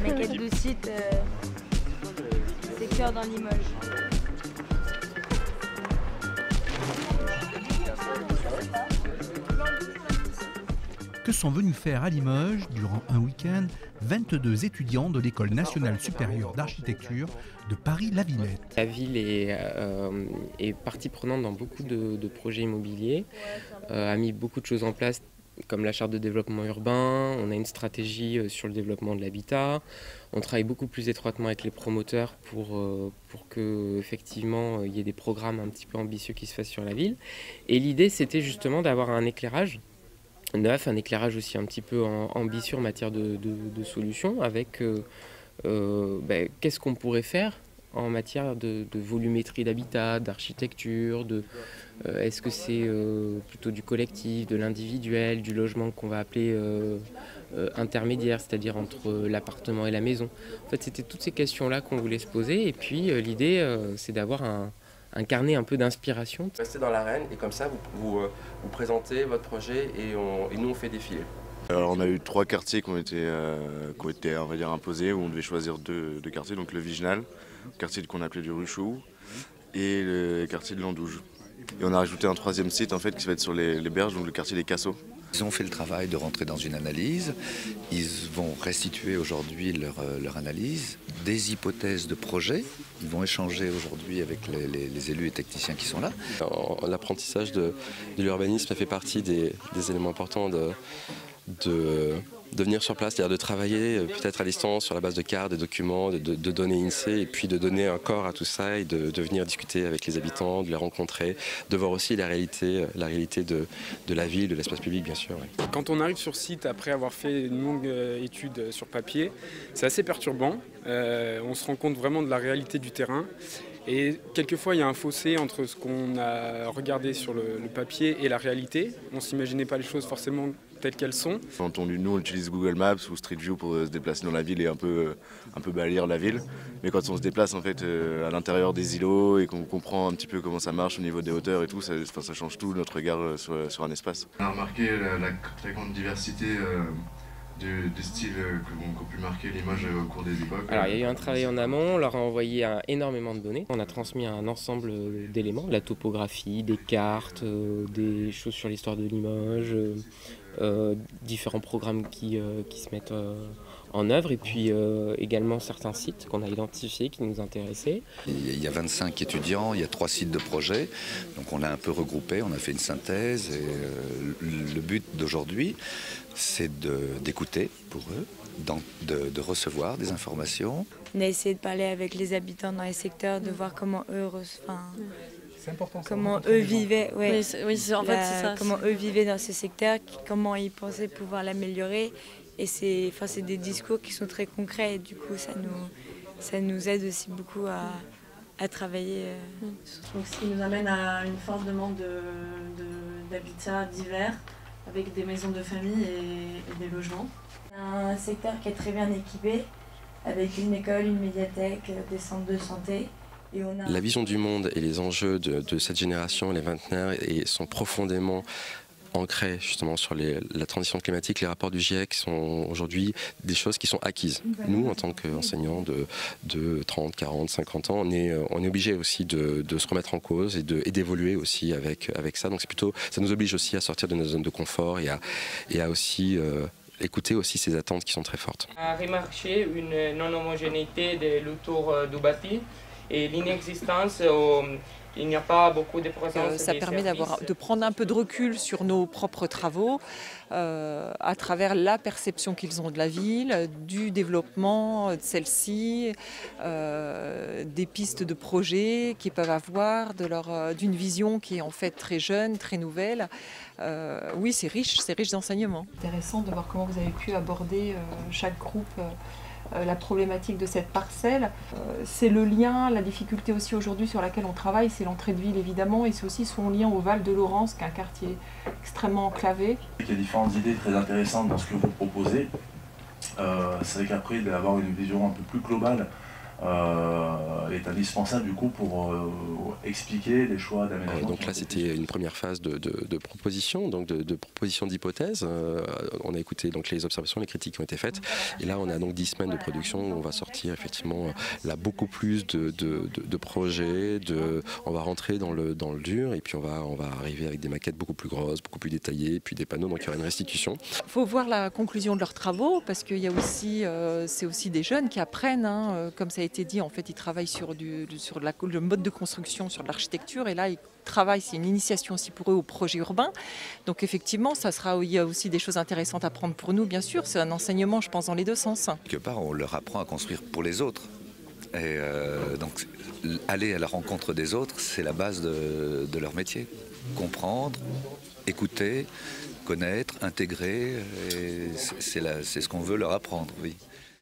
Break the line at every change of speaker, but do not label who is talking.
Maquette de site, secteur dans Limoges.
Que sont venus faire à Limoges, durant un week-end, 22 étudiants de l'École nationale supérieure d'architecture de Paris-La Villette.
La ville est partie prenante dans beaucoup de projets immobiliers, a mis beaucoup de choses en place comme la charte de développement urbain, on a une stratégie sur le développement de l'habitat, on travaille beaucoup plus étroitement avec les promoteurs pour que effectivement il y ait des programmes un petit peu ambitieux qui se fassent sur la ville. Et l'idée c'était justement d'avoir un éclairage neuf, un éclairage aussi un petit peu ambitieux en matière de solutions avec qu'est-ce qu'on pourrait faire en matière de volumétrie d'habitat, d'architecture, est-ce que c'est plutôt du collectif, de l'individuel, du logement qu'on va appeler intermédiaire, c'est-à-dire entre l'appartement et la maison. En fait, c'était toutes ces questions-là qu'on voulait se poser et puis l'idée, c'est d'avoir un carnet un peu d'inspiration.
Restez dans l'arène et comme ça, vous présentez votre projet et nous, on fait défiler.
Alors, on a eu 3 quartiers qui ont été on va dire, imposés, où on devait choisir deux quartiers, donc le Viginal, le quartier qu'on appelait du Ruchou, et le quartier de l'Andouge. Et on a rajouté un 3e site en fait, qui va être sur les berges, donc le quartier des Cassots.
Ils ont fait le travail de rentrer dans une analyse. Ils vont restituer aujourd'hui leur analyse, des hypothèses de projet. Ils vont échanger aujourd'hui avec les élus et techniciens qui sont là.
L'apprentissage de l'urbanisme fait partie des éléments importants de venir sur place, c'est-à-dire de travailler peut-être à distance sur la base de cartes, de documents, de données INSEE et puis de donner un corps à tout ça et de venir discuter avec les habitants, de les rencontrer, de voir aussi la réalité de la ville, de l'espace public bien sûr. Ouais.
Quand on arrive sur site après avoir fait une longue étude sur papier, c'est assez perturbant. On se rend compte vraiment de la réalité du terrain. Et quelquefois, il y a un fossé entre ce qu'on a regardé sur le papier et la réalité. On ne s'imaginait pas les choses forcément telles qu'elles sont.
Quand nous, on utilise Google Maps ou Street View pour se déplacer dans la ville et un peu balayer la ville. Mais quand on se déplace en fait, à l'intérieur des îlots et qu'on comprend un petit peu comment ça marche au niveau des hauteurs et tout, ça change tout notre regard sur un espace.
On a remarqué la très grande diversité des styles qu'ont pu marquer Limoges au cours des époques.
Alors il y a eu un travail en amont, on leur a envoyé énormément de données. On a transmis un ensemble d'éléments, la topographie, des cartes, des choses sur l'histoire de Limoges, différents programmes qui se mettent en œuvre et puis également certains sites qu'on a identifiés qui nous intéressaient.
Il y a 25 étudiants, il y a 3 sites de projet, donc on a un peu regroupé, on a fait une synthèse et le but d'aujourd'hui c'est d'écouter pour eux, de recevoir des informations.
On a essayé de parler avec les habitants dans les secteurs, de voir comment eux vivaient, comment eux vivaient dans ce secteur, comment ils pensaient pouvoir l'améliorer. Et c'est des discours qui sont très concrets et du coup ça nous aide aussi beaucoup à travailler.
Donc, ce qui nous amène à une forte demande d'habitats divers avec des maisons de famille et des logements.
Un secteur qui est très bien équipé avec une école, une médiathèque, des centres de santé. Et
La vision du monde et les enjeux de cette génération, les vingtenaires, sont profondément ancrés justement sur la transition climatique. Les rapports du GIEC sont aujourd'hui des choses qui sont acquises. Nous, en tant qu'enseignants de 30, 40, 50 ans, on est obligés aussi de se remettre en cause et d'évoluer aussi avec ça. Donc ça nous oblige aussi à sortir de nos zones de confort et à aussi écouter aussi ces attentes qui sont très fortes.
On a remarqué une non-homogénéité de l'autour du bâti et l'inexistence il n'y a pas beaucoup de présence.
Ça permet de prendre un peu de recul sur nos propres travaux à travers la perception qu'ils ont de la ville, du développement de celle-ci, des pistes de projets qu'ils peuvent avoir, d'une vision qui est en fait très jeune, très nouvelle. Oui, c'est riche d'enseignements.
Intéressant de voir comment vous avez pu aborder chaque groupe la problématique de cette parcelle. C'est le lien, la difficulté aussi aujourd'hui sur laquelle on travaille, c'est l'entrée de ville évidemment, et c'est aussi son lien au Val de Laurence, qui est un quartier extrêmement enclavé.
Il y a différentes idées très intéressantes dans ce que vous proposez. C'est vrai qu'après, d'avoir une vision un peu plus globale est indispensable du coup pour expliquer les choix d'aménagement.
Donc là c'était une première phase de proposition, donc de proposition d'hypothèse. On a écouté donc les observations, les critiques qui ont été faites, et là on a donc 10 semaines de production où on va sortir effectivement là beaucoup plus de projets, on va rentrer dans le dur, et puis on va arriver avec des maquettes beaucoup plus grosses, beaucoup plus détaillées, puis des panneaux, donc il y aura une restitution.
Il faut voir la conclusion de leurs travaux, parce qu'il y a aussi, c'est aussi des jeunes qui apprennent, hein, comme ça a été dit, en fait ils travaillent sur le mode de construction, sur l'architecture, et là ils travaillent, c'est une initiation aussi pour eux au projet urbain. Donc effectivement, il y a aussi des choses intéressantes à prendre pour nous, bien sûr, c'est un enseignement, je pense, dans les deux sens.
Quelque part, on leur apprend à construire pour les autres. Et donc aller à la rencontre des autres, c'est la base de leur métier. Comprendre, écouter, connaître, intégrer, c'est ce qu'on veut leur apprendre, oui.